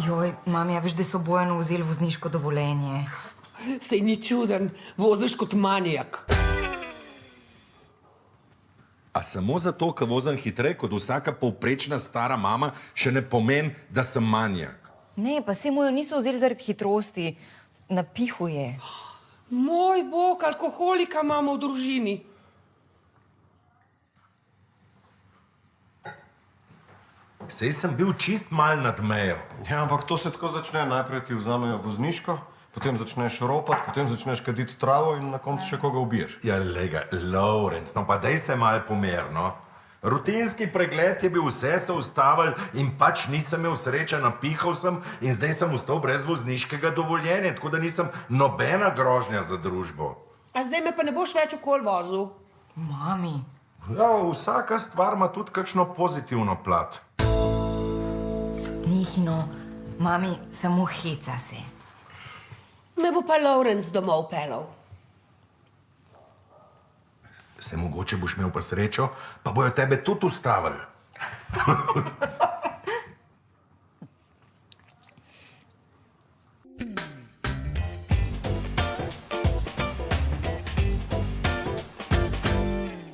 Joj, mami, a veš, da so Bojanu vzeli vozniško dovoljenje? Sej ni čuden, voziš kot manijak. A samo zato, ker vozim hitreje kot vsaka povprečna stara mama, še ne pomeni, da sem manijak. Ne, pa se mu jo niso vzeli zaradi hitrosti. Napihuje. Moj bog, alkoholika imamo v družini. Sej sem bil čist mal nad mejo. Ja, ampak to se tako začne. Najprej ti vzamejo vozniško, potem začneš ropati, potem začneš kaditi travo in na koncu še koga ubiješ. Ja, lega, Lorenc, no pa dej se mal pomerno. Rutinski pregled je bil, vse so ustavili in pač nisem imel sreče, napihal sem in zdaj sem ostal brez vozniškega dovoljenja, tako da nisem nobena grožnja za družbo. A zdaj me pa ne boš več okol vozil? Mami. Ja, vsaka stvar ima tudi kakšno pozitivno plat. Nihino, mami, samo heca se. Me bo pa Lorenc domov pelal. Se mogoče boš imel pa srečo, pa bojo tebe tudi ustavili.